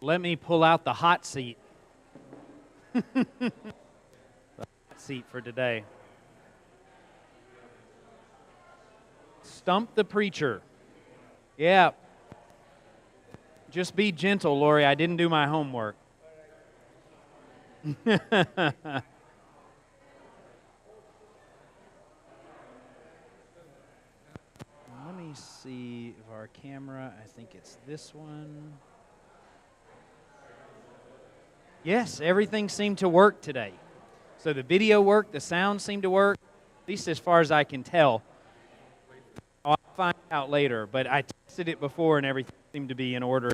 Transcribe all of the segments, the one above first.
let me pull out the hot seat. The hot seat for today. Stump the preacher. Yeah. Just be gentle, Lori. I didn't do my homework. Let me see if our camera, I think it's this one. Yes, everything seemed to work today. So the video worked, the sound seemed to work, at least as far as I can tell. I'll find out later, but I tested it before and everything seemed to be in order.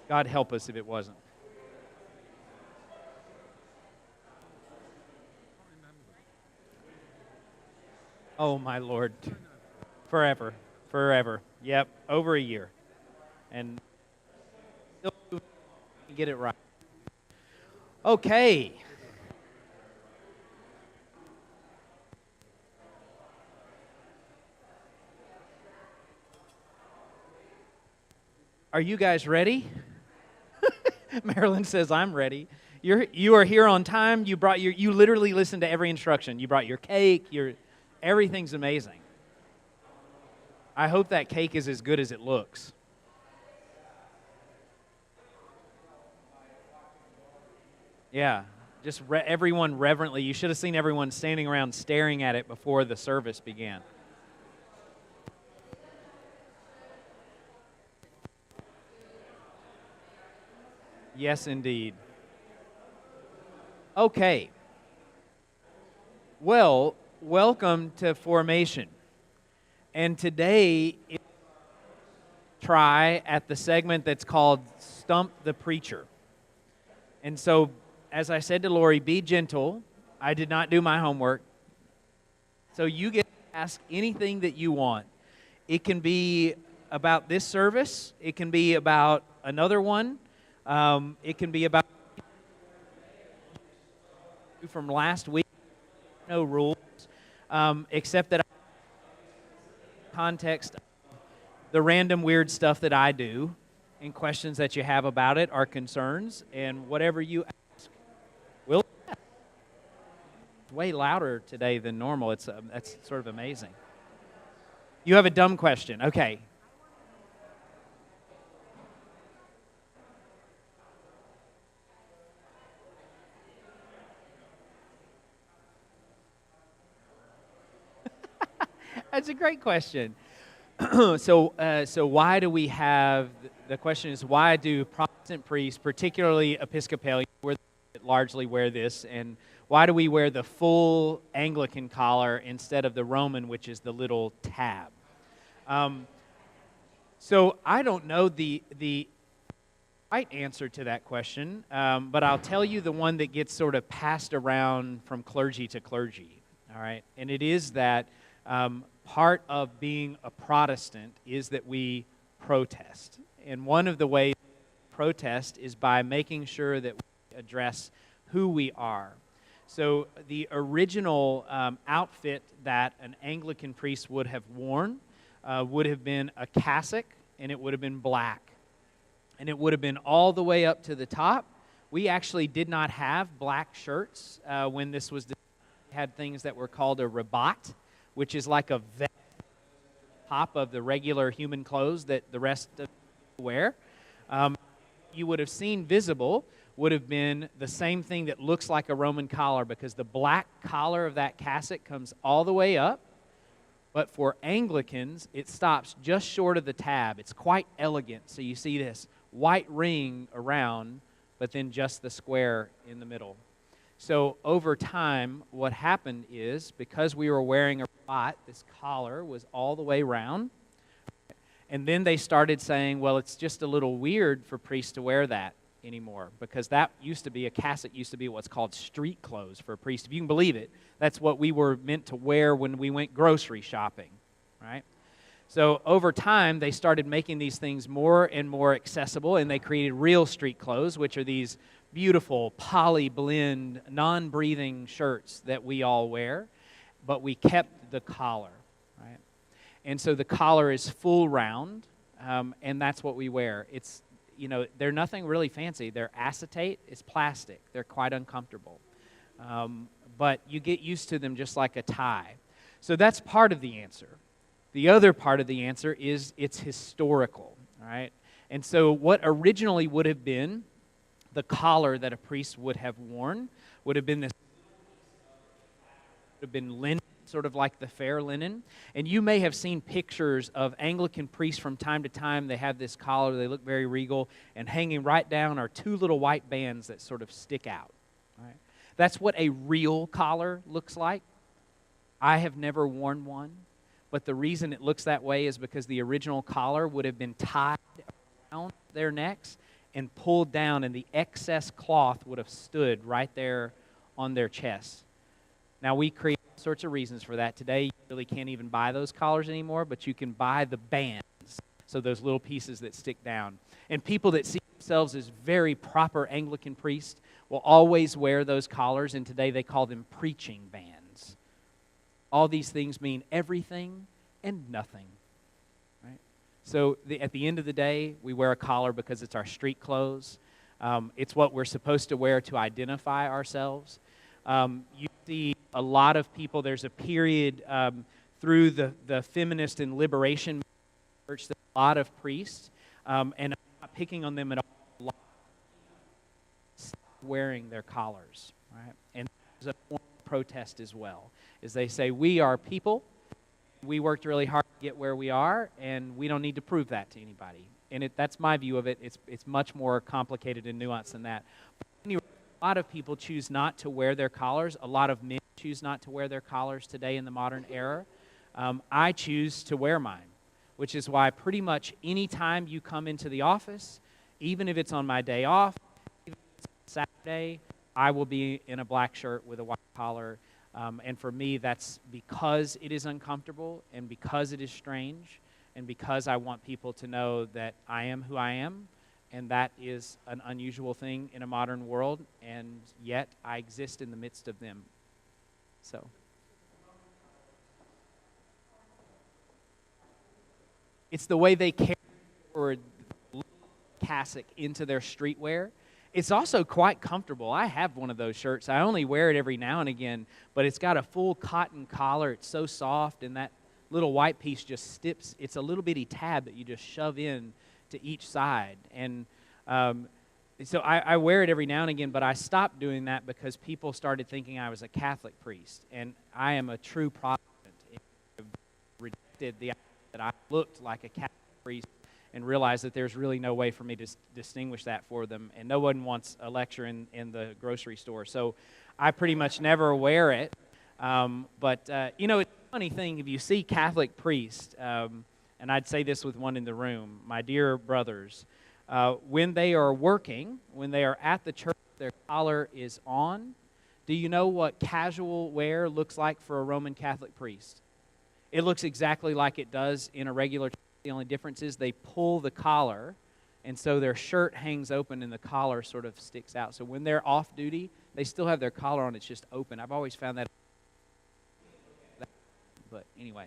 God help us if it wasn't. Oh, my Lord. Forever. Forever. Yep, over a year. And still get it right. Okay. Are you guys ready? Marilyn says, I'm ready. You are here on time. You literally listened to every instruction. You brought your cake. Everything's amazing. I hope that cake is as good as it looks. Yeah, just everyone reverently. You should have seen everyone standing around staring at it before the service began. Yes, indeed. Okay. Well, welcome to Formation. And today, try at the segment that's called Stump the Preacher. And so, as I said to Lori, be gentle. I did not do my homework. So you get to ask anything that you want. It can be about this service. It can be about another one. It can be about from last week. No rules, except that context, the random weird stuff that I do, and questions that you have about it, are concerns, and whatever you ask, we'll. It's way louder today than normal. That's sort of amazing. You have a dumb question, okay? That's a great question. So why do we have, the question is, why do Protestant priests, particularly Episcopalian, largely wear this, and why do we wear the full Anglican collar instead of the Roman, which is the little tab? So I don't know the right answer to that question, but I'll tell you the one that gets sort of passed around from clergy to clergy, all right? And it is that part of being a Protestant is that we protest. And one of the ways we protest is by making sure that we address who we are. So the original outfit that an Anglican priest would have worn would have been a cassock, and it would have been black. And it would have been all the way up to the top. We actually did not have black shirts when this was designed. We had things that were called a rabat, which is like a vest top of the regular human clothes that the rest of people wear. You would have seen visible would have been the same thing that looks like a Roman collar, because the black collar of that cassock comes all the way up. But for Anglicans, it stops just short of the tab. It's quite elegant. So you see this white ring around, but then just the square in the middle. So over time, what happened is, because we were wearing a rabat, this collar was all the way round. And then they started saying, well, it's just a little weird for priests to wear that anymore, because that used to be, a cassock used to be what's called street clothes for a priest. If you can believe it, that's what we were meant to wear when we went grocery shopping, right? So over time, they started making these things more and more accessible, and they created real street clothes, which are these beautiful poly blend, non-breathing shirts that we all wear, but we kept the collar, right? And so the collar is full round, and that's what we wear. It's, they're nothing really fancy. They're acetate. It's plastic. They're quite uncomfortable. But you get used to them just like a tie. So that's part of the answer. The other part of the answer is it's historical, all right? And so what originally would have been the collar that a priest would have worn would have been linen, sort of like the fair linen. And you may have seen pictures of Anglican priests from time to time. They have this collar. They look very regal. And hanging right down are two little white bands that sort of stick out. All right? That's what a real collar looks like. I have never worn one. But the reason it looks that way is because the original collar would have been tied around their necks and pulled down, and the excess cloth would have stood right there on their chest. Now, we create all sorts of reasons for that. Today, you really can't even buy those collars anymore, but you can buy the bands, so those little pieces that stick down. And people that see themselves as very proper Anglican priests will always wear those collars, and today they call them preaching bands. All these things mean everything and nothing. Right? So at the end of the day, we wear a collar because it's our street clothes. It's what we're supposed to wear to identify ourselves. You see a lot of people, there's a period through the feminist and liberation church, that a lot of priests, and I'm not picking on them at all, wearing their collars. Right? And there's a form of protest as well, is they say, we are people, we worked really hard to get where we are, and we don't need to prove that to anybody. And that's my view of it. It's much more complicated and nuanced than that. But anyway, a lot of people choose not to wear their collars. A lot of men choose not to wear their collars today in the modern era. I choose to wear mine, which is why pretty much any time you come into the office, even if it's on my day off, even if it's Saturday, I will be in a black shirt with a white collar. And for me, that's because it is uncomfortable and because it is strange and because I want people to know that I am who I am, and that is an unusual thing in a modern world, and yet I exist in the midst of them. So. It's the way they carry or cassock into their streetwear. It's also quite comfortable. I have one of those shirts. I only wear it every now and again, but it's got a full cotton collar. It's so soft, and that little white piece just stips. It's a little bitty tab that you just shove in to each side. And so I wear it every now and again, but I stopped doing that because people started thinking I was a Catholic priest, and I am a true Protestant. I rejected the idea that I looked like a Catholic priest and realized that there's really no way for me to distinguish that for them, and no one wants a lecture in the grocery store. So I pretty much never wear it. But it's a funny thing, if you see Catholic priests, and I'd say this with one in the room, my dear brothers, when they are working, when they are at the church, their collar is on. Do you know what casual wear looks like for a Roman Catholic priest? It looks exactly like it does in a regular church. The only difference is they pull the collar, and so their shirt hangs open and the collar sort of sticks out. So when they're off duty, they still have their collar on. It's just open. I've always found that. But anyway.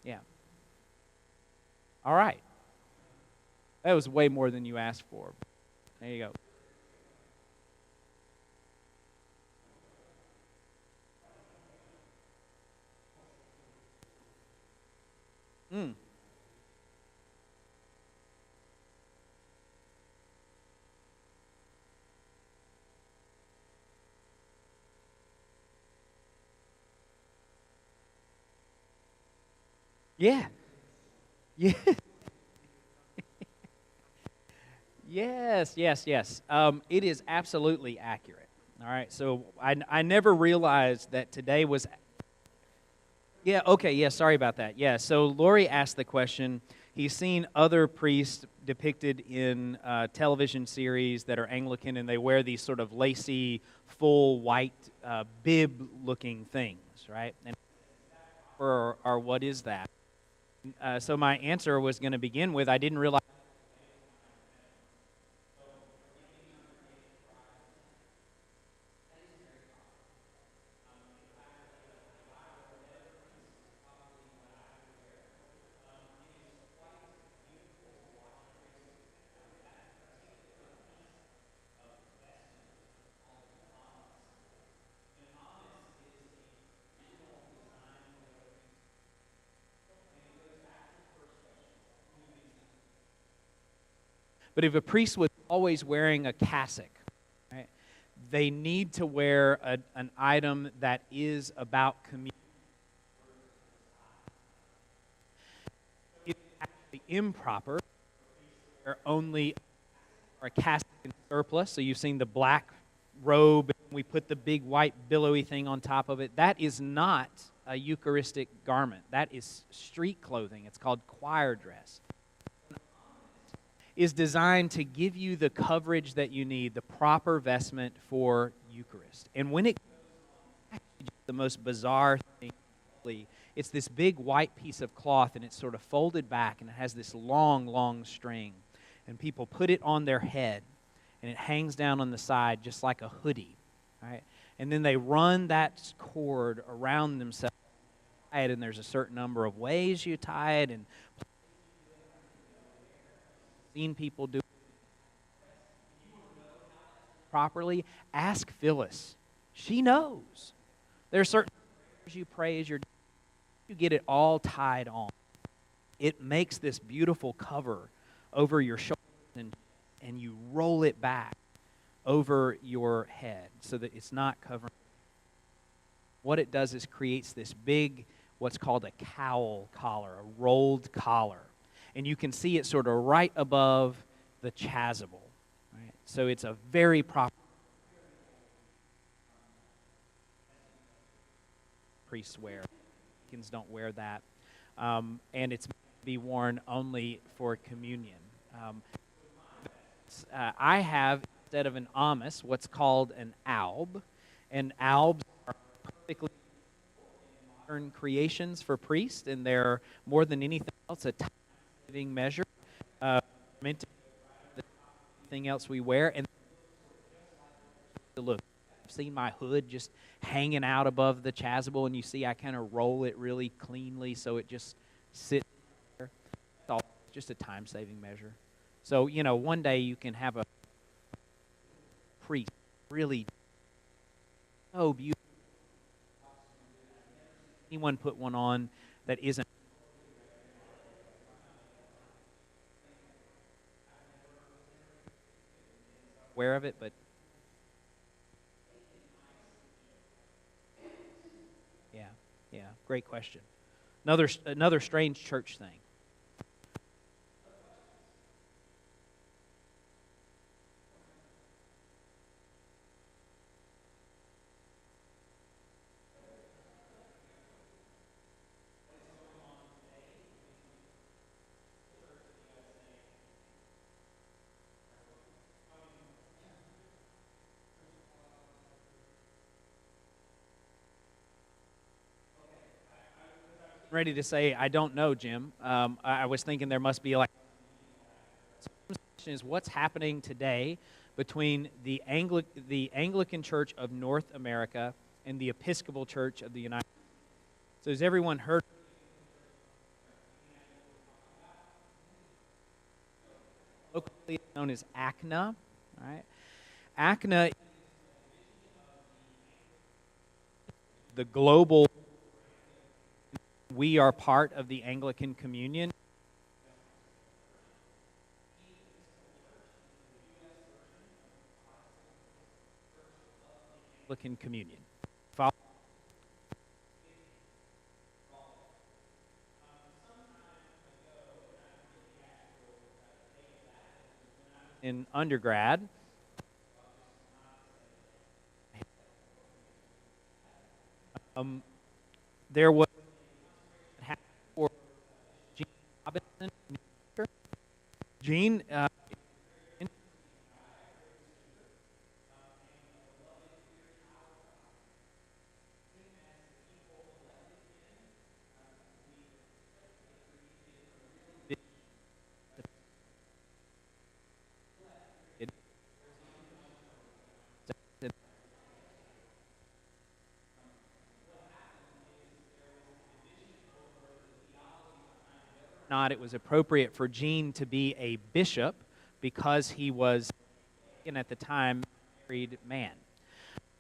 Yeah. All right. That was way more than you asked for. There you go. Mm. Yeah. Yeah. Yes. It is absolutely accurate. All right. So I never realized that today was. Yeah, okay, yeah, sorry about that. Yeah, so Lori asked the question. He's seen other priests depicted in television series that are Anglican, and they wear these sort of lacy, full white bib-looking things, right? And or what is that? So my answer was going to begin with, I didn't realize. But if a priest was always wearing a cassock, right, they need to wear an item that is about communion. It's actually improper to wear only a cassock and surplice. So you've seen the black robe, and we put the big white billowy thing on top of it. That is not a Eucharistic garment. That is street clothing. It's called choir dress. Is designed to give you the coverage that you need, the proper vestment for Eucharist. And when the most bizarre thing, it's this big white piece of cloth, and it's sort of folded back, and it has this long, long string. And people put it on their head, and it hangs down on the side just like a hoodie, right? And then they run that cord around themselves, and there's a certain number of ways you tie it, and seen people do it properly. Ask Phyllis. She knows. There are certain prayers you pray as you get it all tied on. It makes this beautiful cover over your shoulders, and you roll it back over your head so that it's not covering. What it does is creates this big, what's called a cowl collar, a rolled collar. And you can see it sort of right above the chasuble. Right? So it's a very proper. Priests wear. Deacons don't wear that. And it's meant to be worn only for communion. I have, instead of an amice, what's called an alb. And albs are perfectly modern creations for priests, and they're more than anything else a time-saving measure. Meant to be anything else we wear. And look, I've seen my hood just hanging out above the chasuble, and you see I kind of roll it really cleanly so it just sits there. It's all just a time-saving measure. So, you know, one day you can have a priest really so beautiful. Anyone put one on that isn't aware of it, but yeah, great question. Another strange church thing. Ready to say, I don't know, Jim. I was thinking there must be like. So the question is, what's happening today between the Anglican Church of North America and the Episcopal Church of the United States? So has everyone heard? Locally known as ACNA, right? ACNA is the global. We are part of the Anglican Communion. Anglican Communion. Follow? In undergrad, there was for Gene Robinson. Gene, not it was appropriate for Gene to be a bishop because he was, at the time, a married man.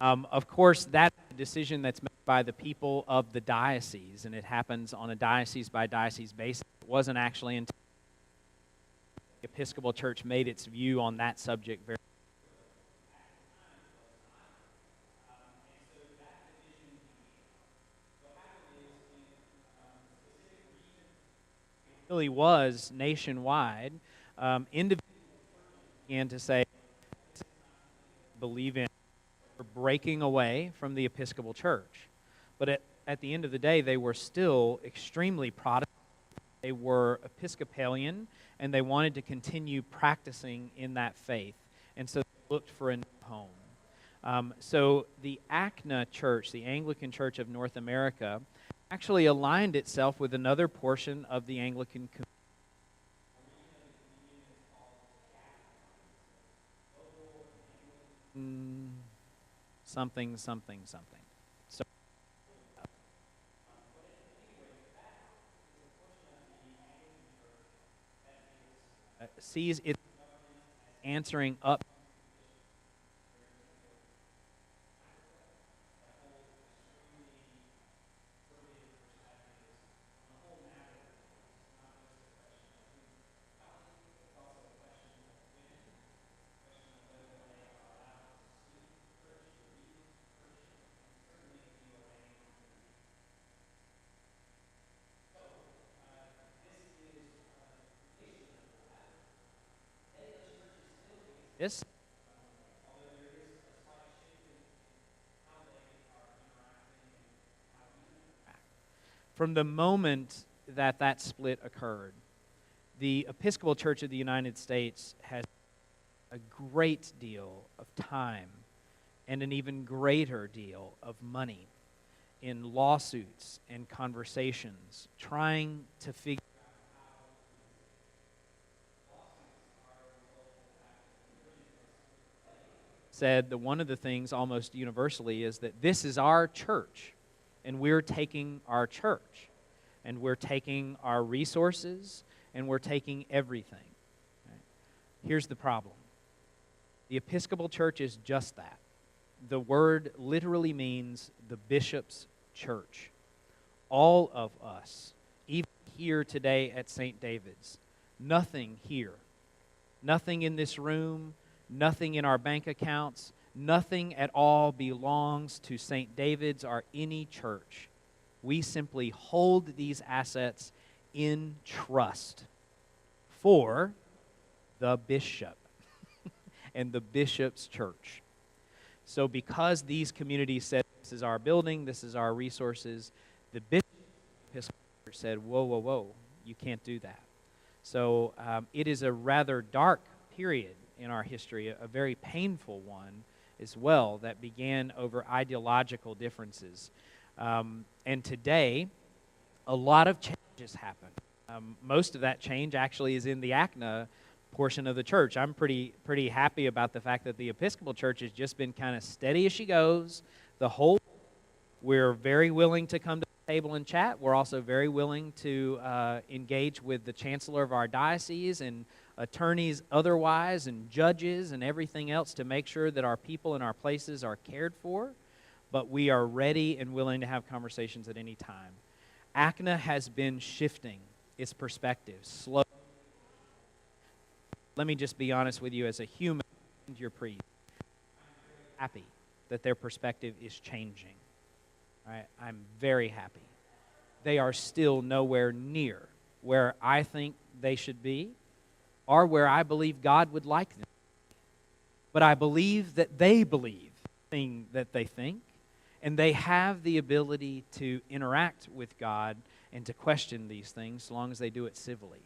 Of course, that's a decision that's made by the people of the diocese, and it happens on a diocese-by-diocese basis. It wasn't actually until the Episcopal Church made its view on that subject very really was nationwide. Individuals began to say, believe in or breaking away from the Episcopal Church. But at the end of the day, they were still extremely Protestant. They were Episcopalian, and they wanted to continue practicing in that faith. And so they looked for a new home. So the ACNA Church, the Anglican Church of North America, actually aligned itself with another portion of the Anglican community. Something. So sees it answering up. This from the moment that that split occurred, the Episcopal Church of the United States has a great deal of time and an even greater deal of money in lawsuits and conversations trying to figure said that one of the things almost universally is that this is our church, and we're taking our church, and we're taking our resources, and we're taking everything. Right? Here's the problem. The Episcopal Church is just that. The word literally means the bishop's church. All of us, even here today at St. David's, nothing here, nothing in this room, nothing in our bank accounts, nothing at all belongs to St. David's or any church. We simply hold these assets in trust for the bishop and the bishop's church. So because these communities said, this is our building, this is our resources, the bishop said, whoa, you can't do that. So it is a rather dark period in our history, a very painful one as well, that began over ideological differences. And today, a lot of changes happen. Most of that change actually is in the ACNA portion of the church. I'm pretty happy about the fact that the Episcopal Church has just been kind of steady as she goes. We're very willing to come to the table and chat. We're also very willing to engage with the chancellor of our diocese and attorneys otherwise and judges and everything else to make sure that our people and our places are cared for. But we are ready and willing to have conversations at any time. ACNA has been shifting its perspective slowly. Let me just be honest with you as a human, your priest. I'm happy that their perspective is changing. All right? I'm very happy. They are still nowhere near where I think they should be or where I believe God would like them. But I believe that they believe the thing that they think, and they have the ability to interact with God and to question these things so long as they do it civilly.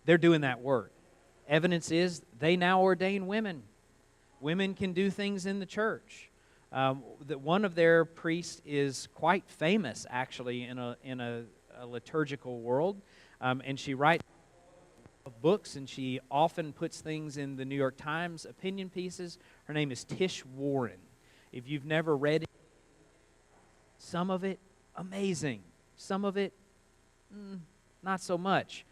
They're doing that work. Evidence is they now ordain women. Women can do things in the church. That one of their priests is quite famous, actually, in a liturgical world, and she writes books, and she often puts things in the New York Times opinion pieces. Her name is Tish Warren. If you've never read it, some of it amazing, some of it not so much.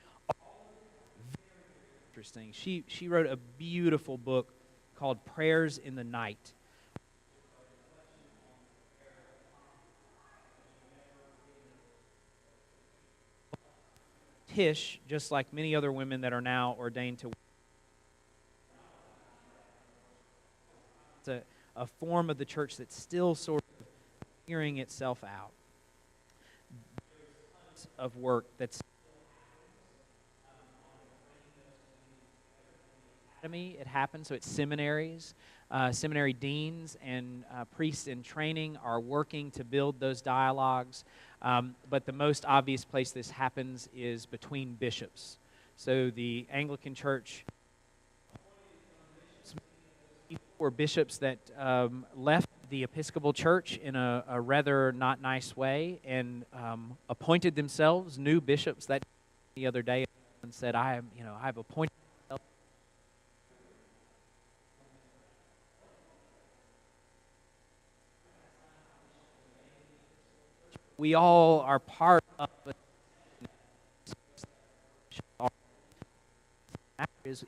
Interesting. She wrote a beautiful book called Prayers in the Night. Tish, just like many other women that are now ordained to a form of the church that's still sort of figuring itself out. There's of work that's academy. It happens, so it's seminaries. Seminary deans and priests in training are working to build those dialogues. But the most obvious place this happens is between bishops. So the Anglican Church were bishops that left the Episcopal Church in a rather not nice way and appointed themselves new bishops. That the other day and said, I've appointed myself. We all are part of it.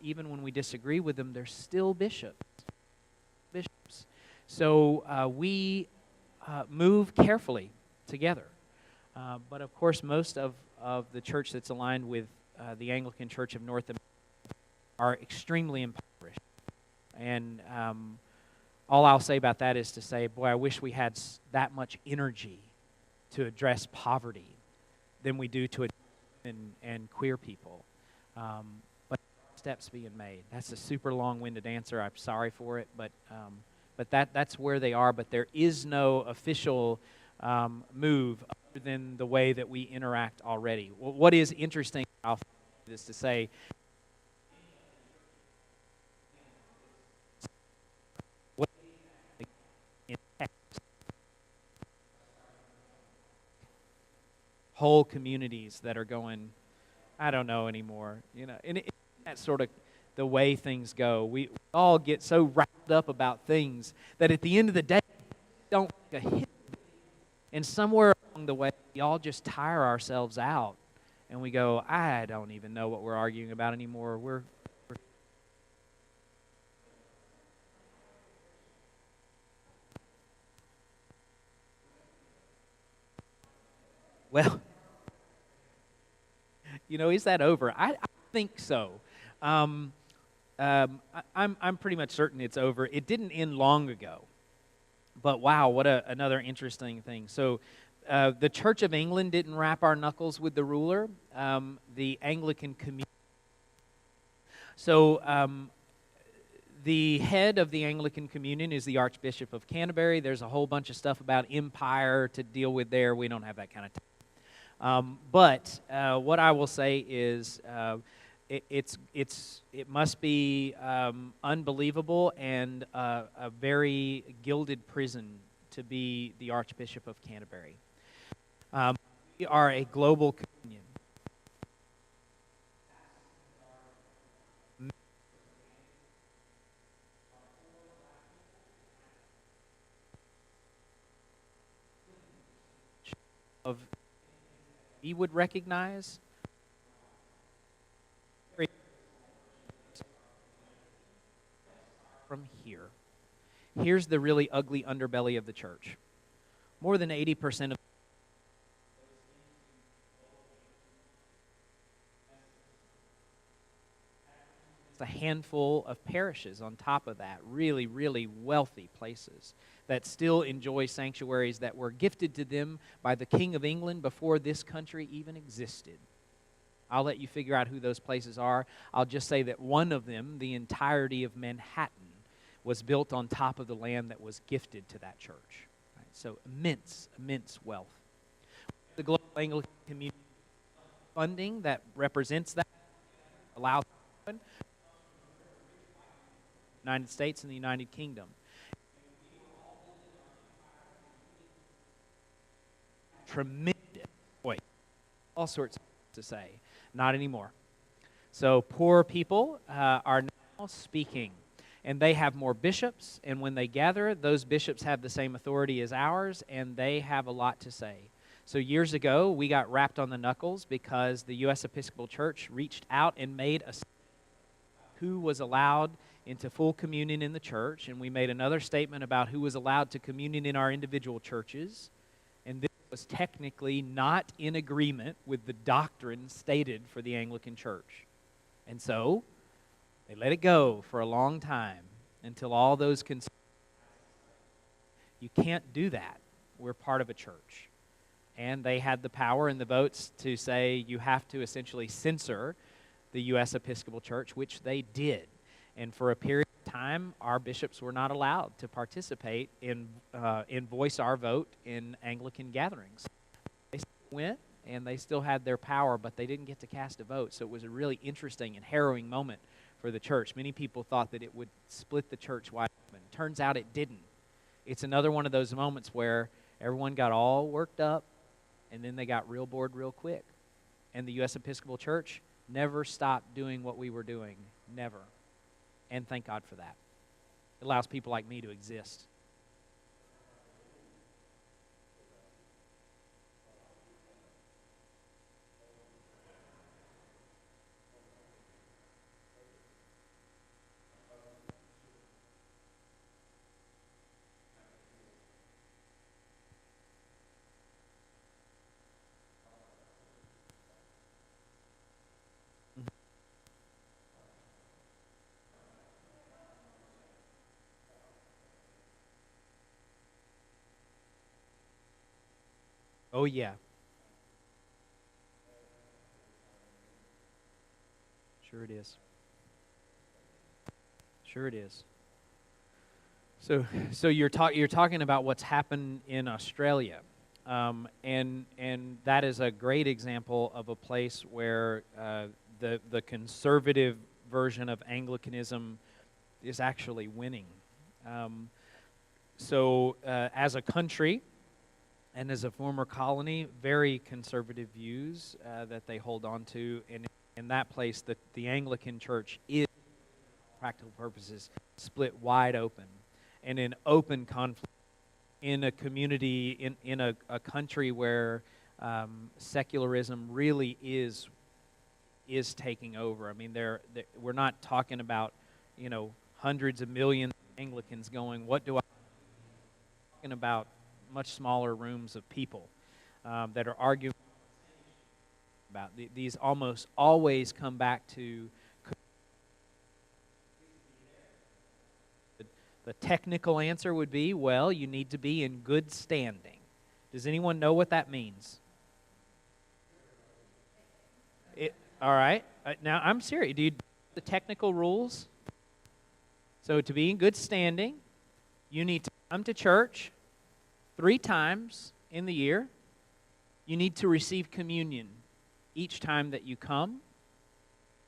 Even when we disagree with them, they're still bishops. So we move carefully together. But of course, most of the church that's aligned with the Anglican Church of North America are extremely impoverished. And all I'll say about that is to say, boy, I wish we had that much energy to address poverty than we do to address and queer people. But steps being made. That's a super long-winded answer. I'm sorry for it, but that's where they are. But there is no official move other than the way that we interact already. What is interesting, I'll is to say, whole communities that are going, I don't know anymore, and that's sort of the way things go. We all get so wrapped up about things that at the end of the day, don't make a hit. And somewhere along the way, we all just tire ourselves out, and we go, I don't even know what we're arguing about anymore. We're well, is that over? I think so. I'm pretty much certain it's over. It didn't end long ago. But wow, what another interesting thing. So the Church of England didn't wrap our knuckles with the ruler. The Anglican community. So the head of the Anglican Communion is the Archbishop of Canterbury. There's a whole bunch of stuff about empire to deal with there. We don't have that kind of time. But what I will say is it must be unbelievable and a very gilded prison to be the Archbishop of Canterbury. We are a global communion. Of he would recognize from here. Here's the really ugly underbelly of the church. More than 80% of a handful of parishes on top of that, really, really wealthy places that still enjoy sanctuaries that were gifted to them by the King of England before this country even existed. I'll let you figure out who those places are. I'll just say that one of them, the entirety of Manhattan, was built on top of the land that was gifted to that church. Right? So immense, immense wealth. The Global Anglican Community funding that represents that allows United States and the United Kingdom. Tremendous, boy, all sorts to say. Not anymore. So poor people are now speaking, and they have more bishops, and when they gather, those bishops have the same authority as ours, and they have a lot to say. So years ago, we got wrapped on the knuckles because the U.S. Episcopal Church reached out and made a who was allowed into full communion in the church, and we made another statement about who was allowed to communion in our individual churches, and this was technically not in agreement with the doctrine stated for the Anglican Church. And so, they let it go for a long time until all those concerns You can't do that. We're part of a church. And they had the power and the votes to say you have to essentially censor the U.S. Episcopal Church, which they did. And for a period of time, our bishops were not allowed to participate in voice our vote in Anglican gatherings. They still went, and they still had their power, but they didn't get to cast a vote. So it was a really interesting and harrowing moment for the church. Many people thought that it would split the church wide open. Turns out it didn't. It's another one of those moments where everyone got all worked up, and then they got real bored real quick. And the U.S. Episcopal Church never stopped doing what we were doing. Never. And thank God for that. It allows people like me to exist. Oh, yeah. Sure it is. Sure it is. So you're talking about what's happened in Australia, and that is a great example of a place where the conservative version of Anglicanism is actually winning. As a country and as a former colony, very conservative views that they hold on to, and in that place, the Anglican Church is, for practical purposes, split wide open. And in open conflict, in a community, in a country where secularism really is taking over. I mean, we're not talking about, hundreds of millions of Anglicans going, what do I... talking about much smaller rooms of people that are arguing about. These almost always come back to... The technical answer would be, well, you need to be in good standing. Does anyone know what that means? All right. Now, I'm serious. Do you know the technical rules? So to be in good standing, you need to come to church 3 times in the year. You need to receive communion each time that you come.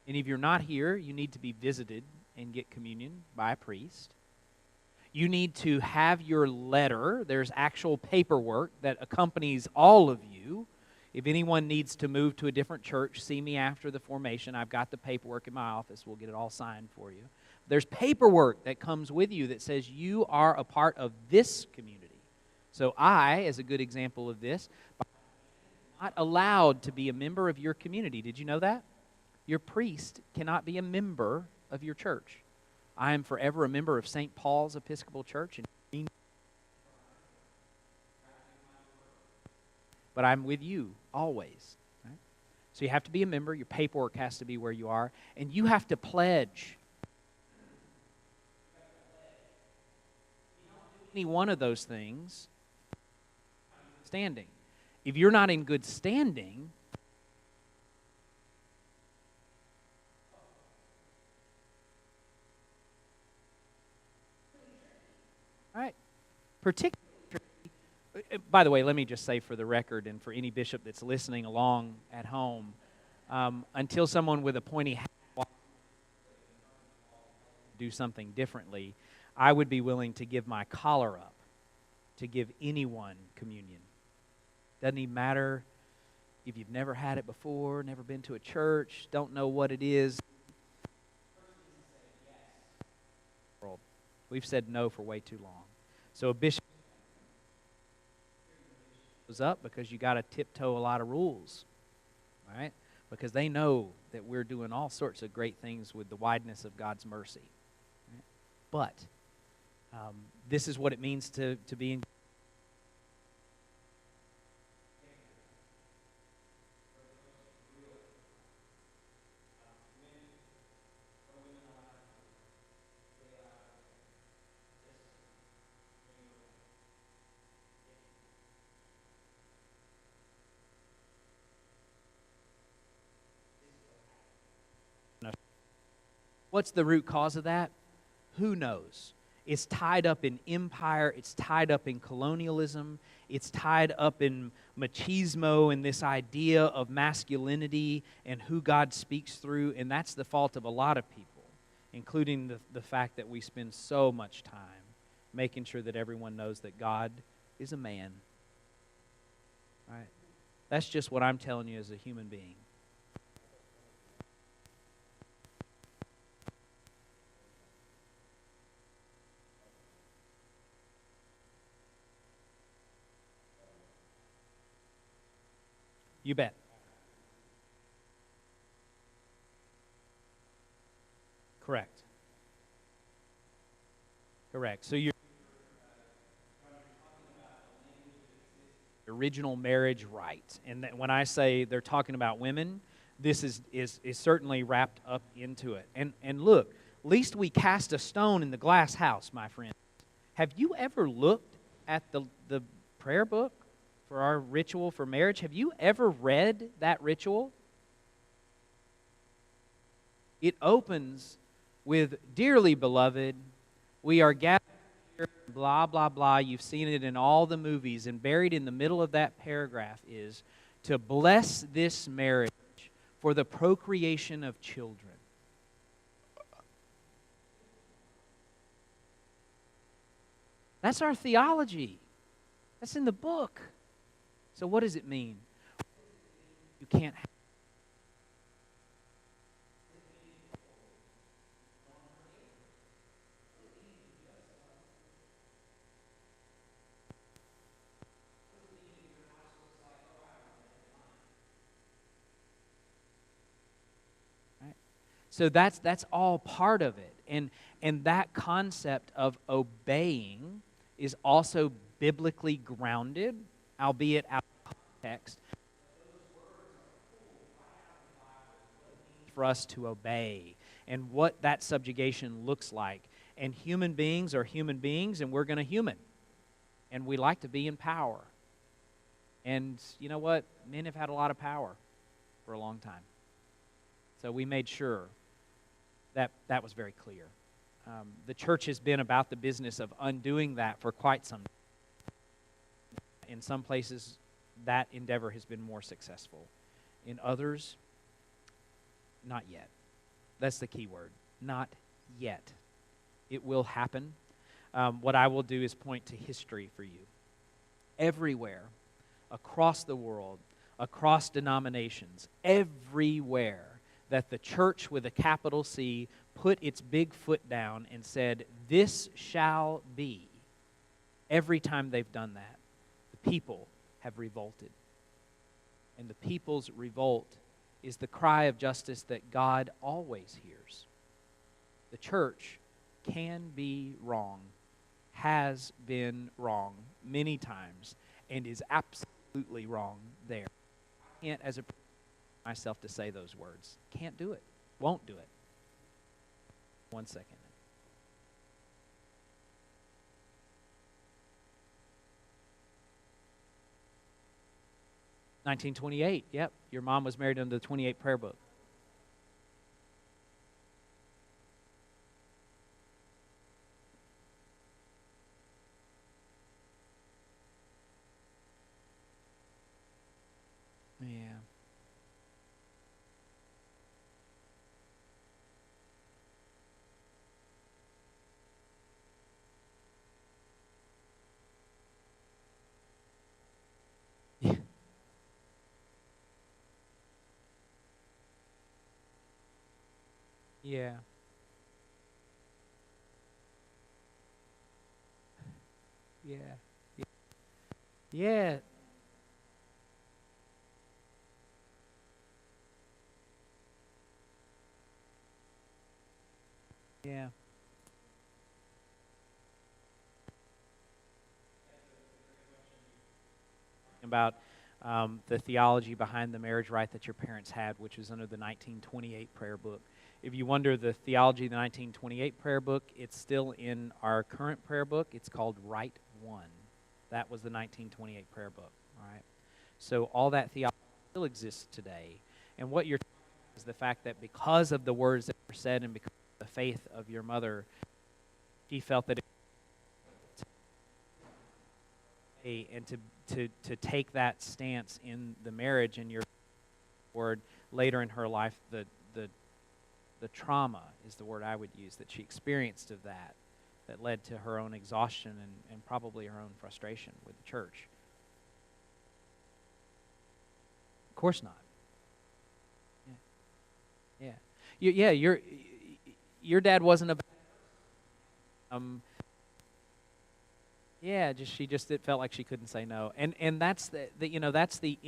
And if you're not here, you need to be visited and get communion by a priest. You need to have your letter. There's actual paperwork that accompanies all of you. If anyone needs to move to a different church, see me after the formation. I've got the paperwork in my office. We'll get it all signed for you. There's paperwork that comes with you that says you are a part of this community. So I, as a good example of this, am not allowed to be a member of your community. Did you know that? Your priest cannot be a member of your church. I am forever a member of St. Paul's Episcopal Church, but I'm with you always. Right? So you have to be a member. Your paperwork has to be where you are, and you have to pledge. Any one of those things, standing. If you're not in good standing, right? Particularly, by the way, let me just say for the record and for any bishop that's listening along at home, until someone with a pointy hat do something differently, I would be willing to give my collar up to give anyone communion. Doesn't even matter if you've never had it before, never been to a church, don't know what it is. We've said no for way too long. So a bishop goes up because you got to tiptoe a lot of rules, right? Because they know that we're doing all sorts of great things with the wideness of God's mercy. Right? But this is what it means to be in. What's the root cause of that? Who knows? It's tied up in empire. It's tied up in colonialism. It's tied up in machismo and this idea of masculinity and who God speaks through. And that's the fault of a lot of people, including the fact that we spend so much time making sure that everyone knows that God is a man. All right? That's just what I'm telling you as a human being. You bet. Correct. Correct. So you're original marriage right. And that when I say they're talking about women, this is certainly wrapped up into it. And look, least we cast a stone in the glass house, my friend. Have you ever looked at the prayer book for our ritual for marriage? Have you ever read that ritual? It opens with, "Dearly beloved, we are gathered here," blah, blah, blah. You've seen it in all the movies. And buried in the middle of that paragraph is, "to bless this marriage for the procreation of children." That's our theology. That's in the book. So what does it mean? You can't have. Right? So that's all part of it. And that concept of obeying is also biblically grounded, albeit out of context, for us to obey and what that subjugation looks like. And human beings are human beings, and we're going to human. And we like to be in power. And you know what? Men have had a lot of power for a long time. So we made sure that that was very clear. The church has been about the business of undoing that for quite some time. In some places, that endeavor has been more successful. In others, not yet. That's the key word. Not yet. It will happen. What I will do is point to history for you. Everywhere, across the world, across denominations, everywhere that the church with a capital C put its big foot down and said, "This shall be," every time they've done that, the people have revolted. And the people's revolt is the cry of justice that God always hears. The church can be wrong, has been wrong many times, and is absolutely wrong there. I can't, as a myself, to say those words. Can't do it. Won't do it. 1 second. (1928). Yep, your mom was married under the 28 prayer book. Yeah. Yeah. Yeah. Yeah. Yeah. Yeah. About the theology behind the marriage rite that your parents had, which was under the 1928 prayer book. If you wonder the theology of the 1928 prayer book, it's still in our current prayer book. It's called Rite 1. That was the 1928 prayer book. All right. So all that theology still exists today. And what you're talking about is the fact that because of the words that were said and because of the faith of your mother, she felt that and to take that stance in the marriage, and your word later in her life, the trauma is the word I would use, that she experienced of that led to her own exhaustion and probably her own frustration with the church. Of course not. Yeah. Your dad wasn't a it felt like she couldn't say no, and that's that's the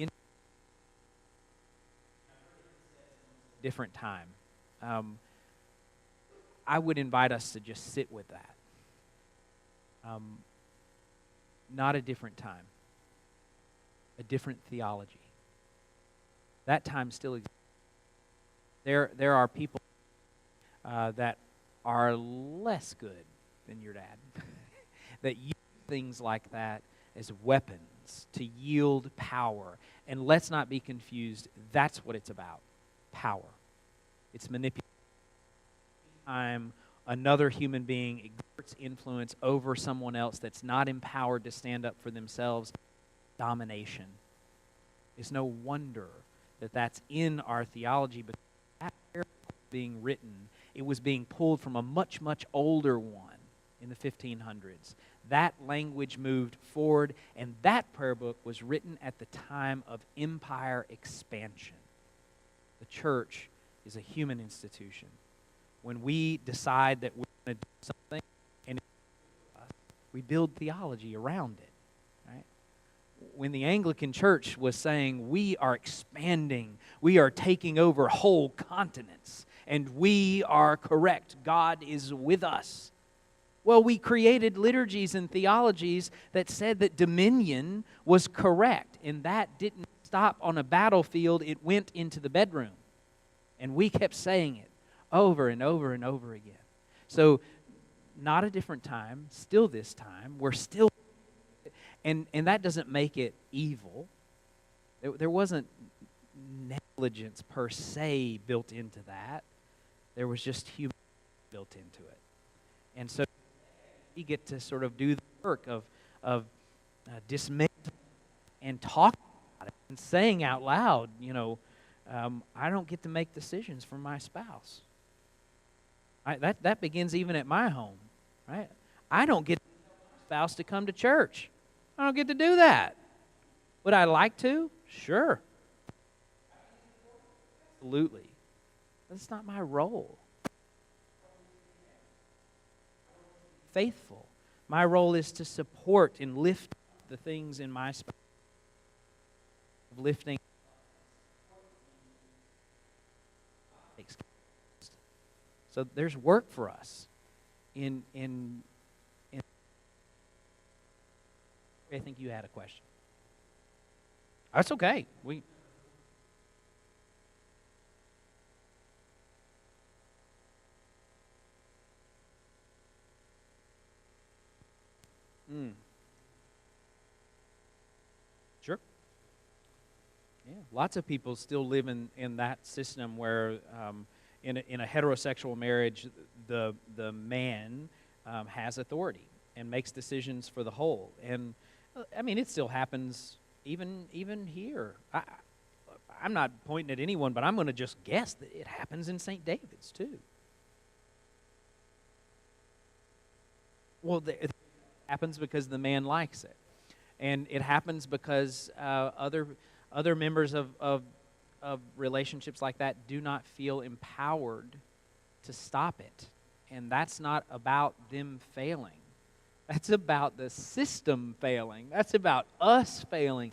different time. I would invite us to just sit with that. Not a different time, a different theology. That time still exists. There are people that are less good than your dad that use things like that as weapons to yield power. And let's not be confused. That's what it's about. Power. It's manipulation. Another human being exerts influence over someone else that's not empowered to stand up for themselves. Domination. It's no wonder that that's in our theology, because that paragraph being written, it was being pulled from a much, much older one in the 1500s. That language moved forward, and that prayer book was written at the time of empire expansion. The church is a human institution. When we decide that we're going to do something, and we build theology around it. Right? When the Anglican Church was saying, we are expanding, we are taking over whole continents, and we are correct, God is with us. Well, we created liturgies and theologies that said that dominion was correct, and that didn't stop on a battlefield, it went into the bedroom. And we kept saying it over and over and over again. So, not a different time, still this time. We're still, and that doesn't make it evil. There wasn't negligence per se built into that. There was just human built into it. And so we get to sort of do the work of dismantling and talking about it and saying out loud, I don't get to make decisions for my spouse. That begins even at my home, right? I don't get my spouse to come to church. I don't get to do that. Would I like to? Sure. Absolutely. That's not my role. Faithful. My role is to support and lift the things in my spouse. Lifting. So there's work for us in I think you had a question. That's okay. Sure. Yeah, lots of people still live in that system where in a heterosexual marriage, the man has authority and makes decisions for the whole. And I mean, it still happens even here. I'm not pointing at anyone, but I'm going to just guess that it happens in St. David's too. Well, it happens because the man likes it, and it happens because other members of relationships like that do not feel empowered to stop it. And that's not about them failing. That's about the system failing. That's about us failing.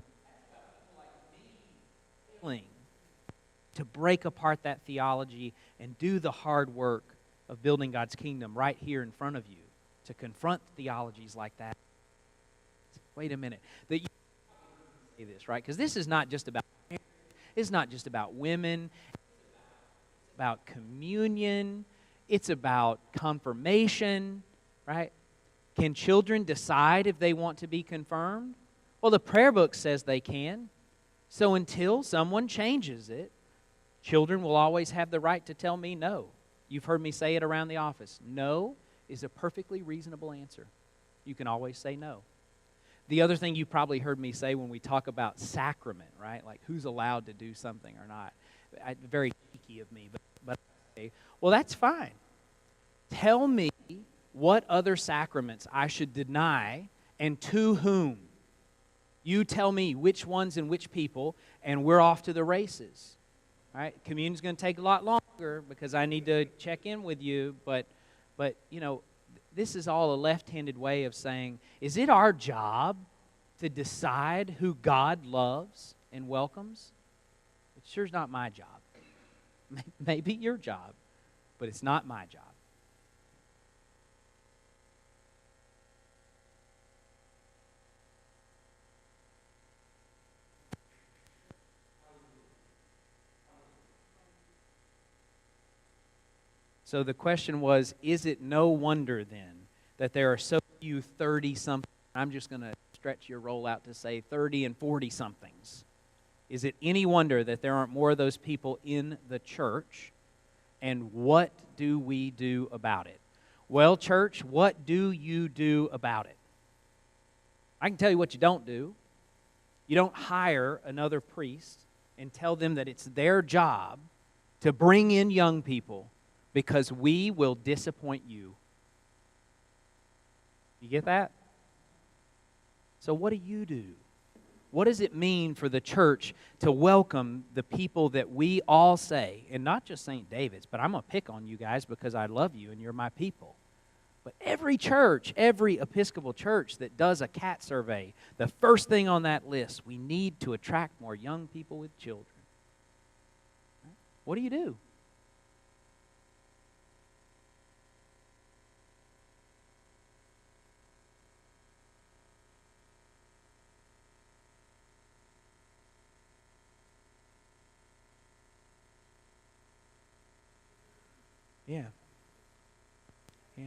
To break apart that theology and do the hard work of building God's kingdom right here in front of you. To confront theologies like that. Wait a minute. That you say this, right? Because this is not just about marriage. It's not just about women. It's about communion. It's about confirmation, right? Can children decide if they want to be confirmed? Well, the prayer book says they can. So until someone changes it, children will always have the right to tell me no. You've heard me say it around the office. No is a perfectly reasonable answer. You can always say no. The other thing you probably heard me say when we talk about sacrament, right? Like who's allowed to do something or not. Very cheeky of me, but okay, well, that's fine. Tell me what other sacraments I should deny and to whom. You tell me which ones and which people, and we're off to the races. All right? Communion's going to take a lot longer because I need to check in with you, but you know, this is all a left-handed way of saying, is it our job to decide who God loves and welcomes? It sure's not my job. Maybe your job, but it's not my job. So the question was, is it no wonder then that there are so few 30-something, I'm just going to stretch your roll out to say 30 and 40-somethings. Is it any wonder that there aren't more of those people in the church? And what do we do about it? Well, church, what do you do about it? I can tell you what you don't do. You don't hire another priest and tell them that it's their job to bring in young people because we will disappoint you. You get that? So what do you do? What does it mean for the church to welcome the people that we all say, and not just St. David's, but I'm going to pick on you guys because I love you and you're my people. But every church, every Episcopal church that does a CAT survey, the first thing on that list, we need to attract more young people with children. What do you do? Yeah. Yeah.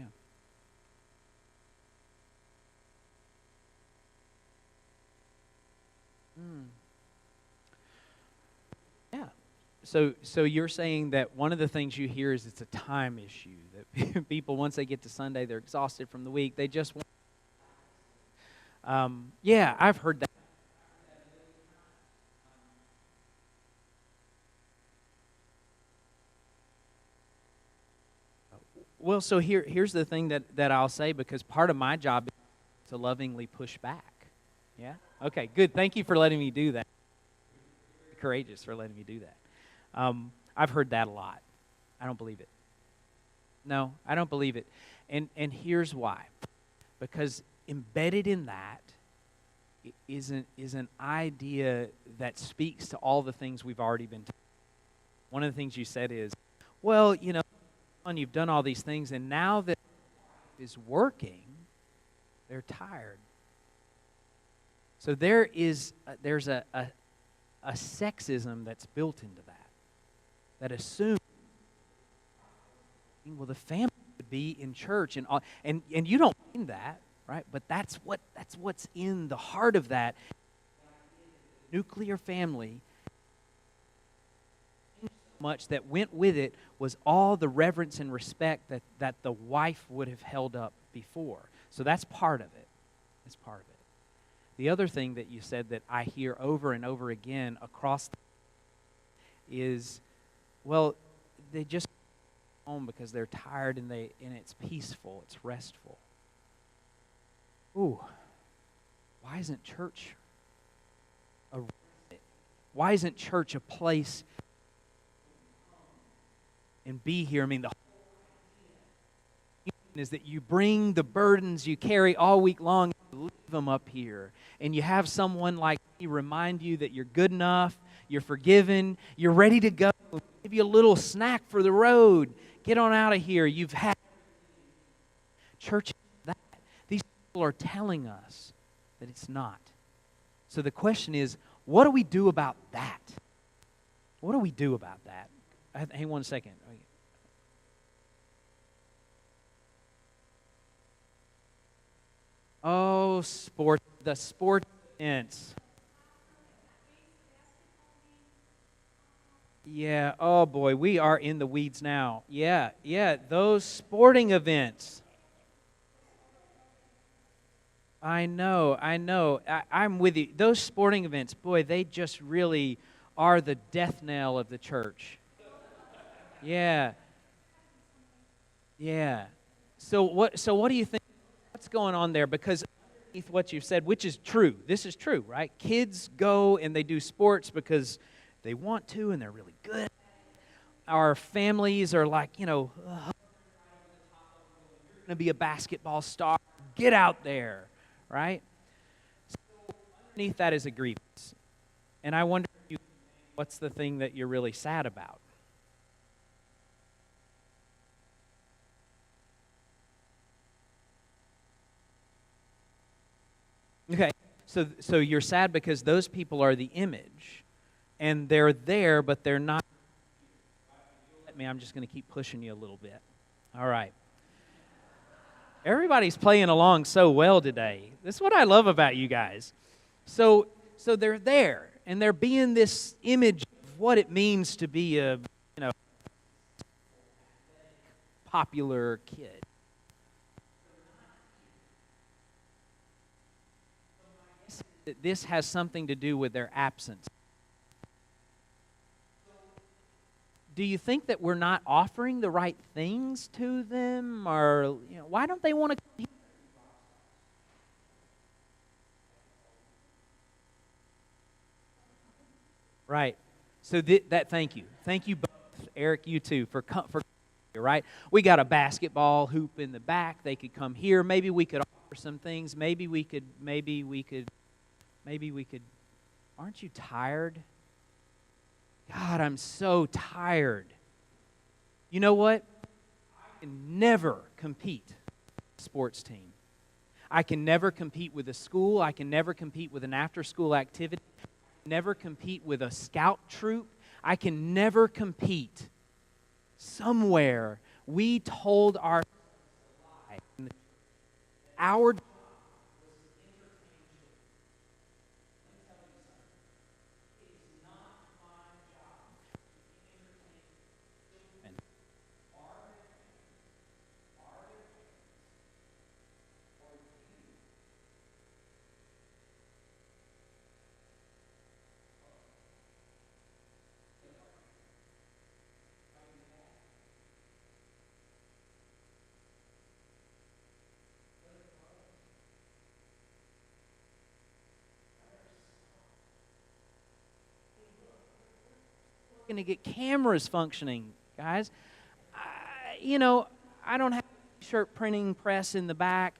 Yeah. So you're saying that one of the things you hear is it's a time issue, that people, once they get to Sunday, they're exhausted from the week. They just want... yeah, I've heard that. Well, so here's the thing that I'll say, because part of my job is to lovingly push back. Yeah? Okay, good. Thank you for letting me do that. Courageous for letting me do that. I've heard that a lot. I don't believe it. No, I don't believe it. And here's why. Because embedded in that is an idea that speaks to all the things we've already been talking about. One of the things you said is, well, you know, you've done all these things, and now that is working, they're tired. So there's a sexism that's built into that assumes, well, the family would be in church and you don't mean that, right? But that's what's in the heart of that nuclear family. Much that went with it was all the reverence and respect that the wife would have held up before. So that's part of it. That's part of it. The other thing that you said that I hear over and over again across is, well, they just go home because they're tired and it's peaceful, it's restful. Ooh, why isn't church why isn't church a place and be here? I mean, the whole idea is that you bring the burdens you carry all week long, and leave them up here, and you have someone like me remind you that you're good enough, you're forgiven, you're ready to go, give you a little snack for the road, get on out of here, you've had church. That these people are telling us that it's not. So the question is, what do we do about that? What do we do about that? Hang on a second. Oh, the sports events. Yeah, oh boy, we are in the weeds now. Yeah, those sporting events. I'm with you. Those sporting events, boy, they just really are the death knell of the church. Yeah, yeah. So what do you think? What's going on there? Because underneath what you've said, which is true, this is true, right? Kids go and they do sports because they want to and they're really good. Our families are like, going to be a basketball star. Get out there, right? So underneath that is a grievance. And I wonder, what's the thing that you're really sad about? Okay, so you're sad because those people are the image, and they're there, but they're not. Let me. I'm just going to keep pushing you a little bit. All right. Everybody's playing along so well today. This is what I love about you guys. So they're there, and they're being this image of what it means to be a popular kid. That this has something to do with their absence. Do you think that we're not offering the right things to them, or why don't they want to? Right. So thank you both, Eric, you too, for right. We got a basketball hoop in the back. They could come here. Maybe we could offer some things. Maybe we could. Aren't you tired? God, I'm so tired. You know what? I can never compete with a sports team. I can never compete with a school. I can never compete with an after-school activity. I can never compete with a scout troop. I can never compete. Somewhere we told our our going to get cameras functioning, guys. I don't have a t-shirt printing press in the back.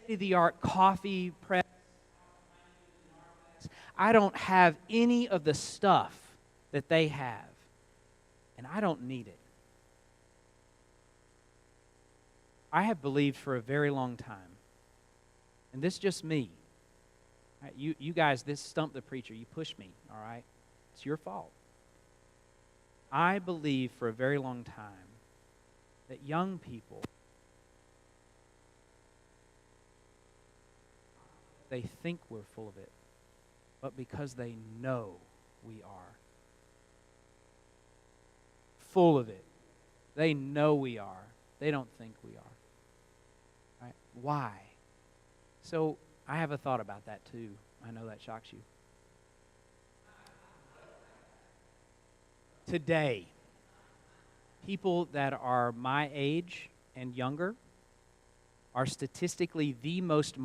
State-of-the-art coffee press. I don't have any of the stuff that they have, and I don't need it. I have believed for a very long time, and this is just me. Right, you guys, this stumped the preacher. You pushed me, all right? It's your fault. I believe for a very long time that young people, they think we're full of it, but because they know we are full of it, they know we are. They don't think we are. Right? Why? So I have a thought about that too. I know that shocks you. Today, people that are my age and younger are statistically the most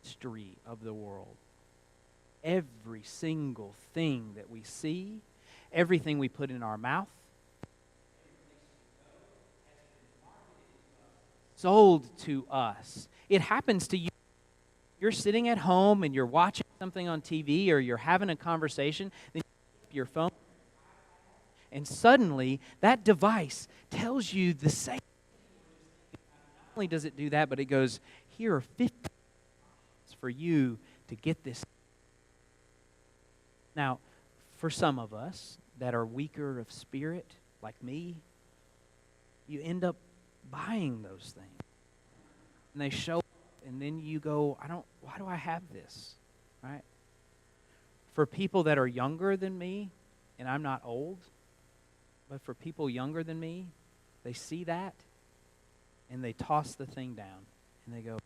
history of the world. Every single thing that we see, everything we put in our mouth, sold to us. It happens to you. You're sitting at home and you're watching something on TV or you're having a conversation, then you pick up your phone, and suddenly that device tells you the same. Not only does it do that, but it goes, here are 50 for you to get this. Now, for some of us that are weaker of spirit, like me, you end up buying those things. And they show up, and then you go, why do I have this? Right? for people that are younger than me, and I'm not old, but for people younger than me, they see that, and they toss the thing down, and they go,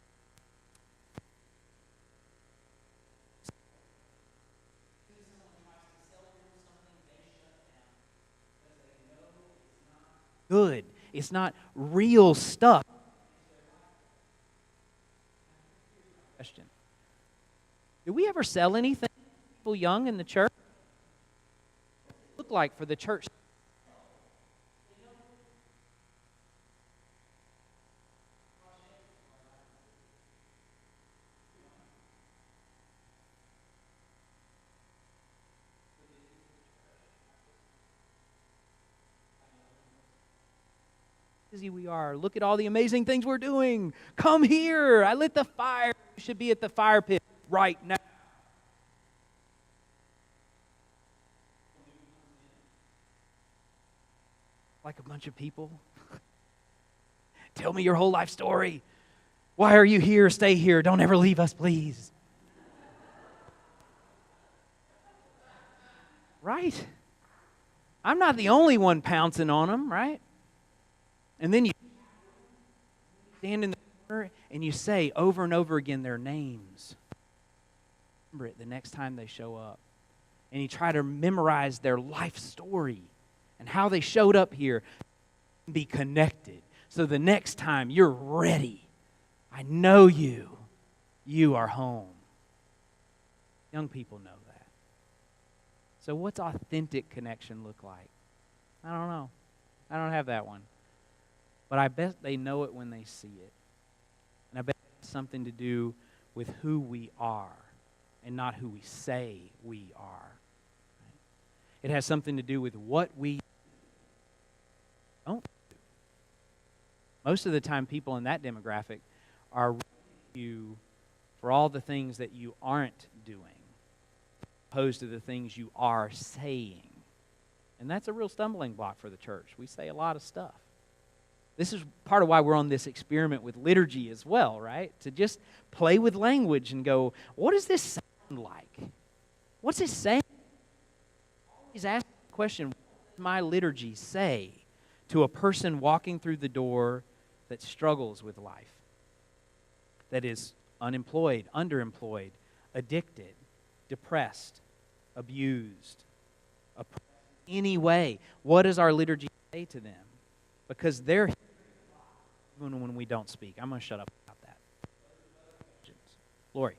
good. It's not real stuff. Question. Do we ever sell anything to people young in the church? What does it look like for the church? Busy we are. Look at all the amazing things we're doing. Come here. I lit the fire. You should be at the fire pit right now. Like a bunch of people. Tell me your whole life story. Why are you here? Stay here. Don't ever leave us, please. Right? I'm not the only one pouncing on them, right? And then you stand in the corner and you say over and over again their names. Remember it the next time they show up. And you try to memorize their life story and how they showed up here. Be connected. So the next time you're ready. I know you. You are home. Young people know that. So what's authentic connection look like? I don't know. I don't have that one. But I bet they know it when they see it. And I bet it has something to do with who we are and not who we say we are. It has something to do with what we don't do. Most of the time, people in that demographic are you for all the things that you aren't doing, opposed to the things you are saying. And that's a real stumbling block for the church. We say a lot of stuff. This is part of why we're on this experiment with liturgy as well, right? To just play with language and go, what does this sound like? What's it saying? Always ask the question, what does my liturgy say to a person walking through the door that struggles with life, that is unemployed, underemployed, addicted, depressed, abused, oppressed in any way? What does our liturgy say to them? Because they're here even when we don't speak. I'm going to shut up about that. Lori.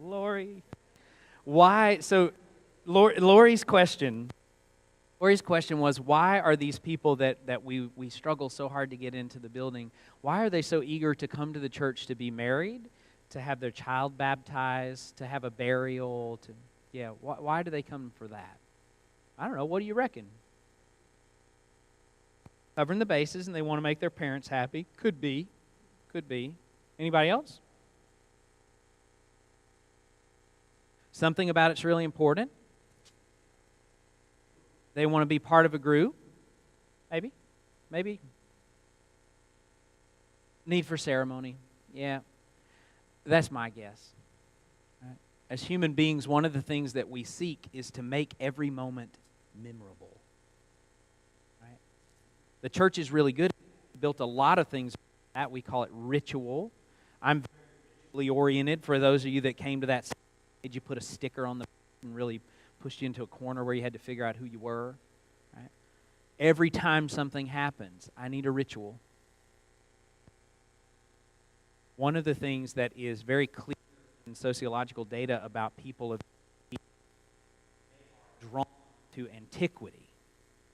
Lori. Why? So Lori's question was, why are these people that we struggle so hard to get into the building, why are they so eager to come to the church to be married, to have their child baptized, to have a burial? Why do they come for that? I don't know. What do you reckon? Covering the bases, and they want to make their parents happy. Could be. Anybody else? Something about it's really important. They want to be part of a group. Maybe. Need for ceremony. Yeah. That's my guess. Right? As human beings, one of the things that we seek is to make every moment memorable. Right? The church is really good. We built a lot of things that we call it ritual. I'm very oriented. For those of you that came to that, did you put a sticker on the and really pushed you into a corner where you had to figure out who you were? Right? Every time something happens, I need a ritual. One of the things that is very clear in sociological data about people of drawn to antiquity.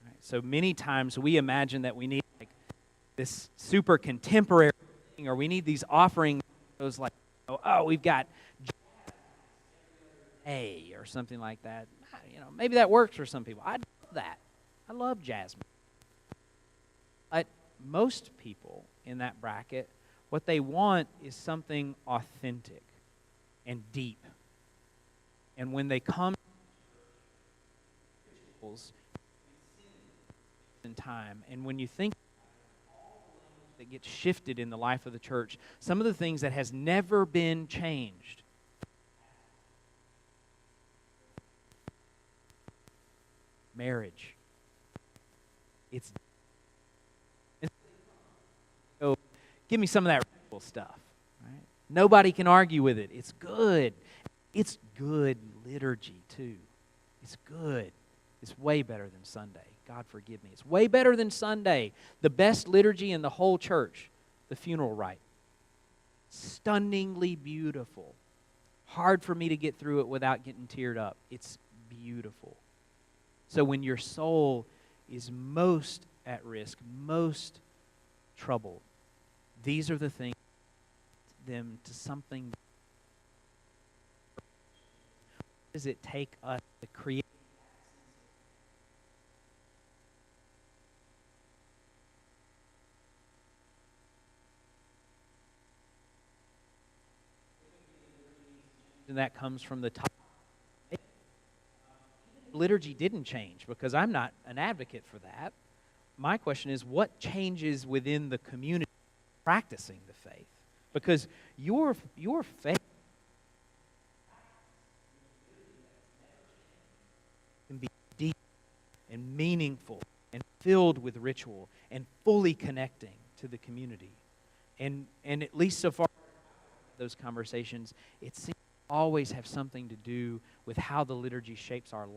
Right? So many times we imagine that we need like this super contemporary thing, or we need these offerings, those like, we've got A or something like that. Maybe that works for some people. I love that. I love jasmine. But most people in that bracket, what they want is something authentic and deep. And when they come to rituals, in time. And when you think that gets shifted in the life of the church, some of the things that has never been changed. Marriage. It's so give me some of that ritual stuff. Right? Nobody can argue with it. It's good. It's good liturgy too. It's good. It's way better than Sunday. God forgive me. It's way better than Sunday. The best liturgy in the whole church, the funeral rite. Stunningly beautiful. Hard for me to get through it without getting teared up. It's beautiful. So when your soul is most at risk, most troubled, these are the things them to something. What does it take us to create? And that comes from the top. Liturgy didn't change because I'm not an advocate for that. My question is, what changes within the community practicing the faith? Because your faith can be deep and meaningful and filled with ritual and fully connecting to the community. And at least so far, those conversations, it seems to always have something to do with how the liturgy shapes our life.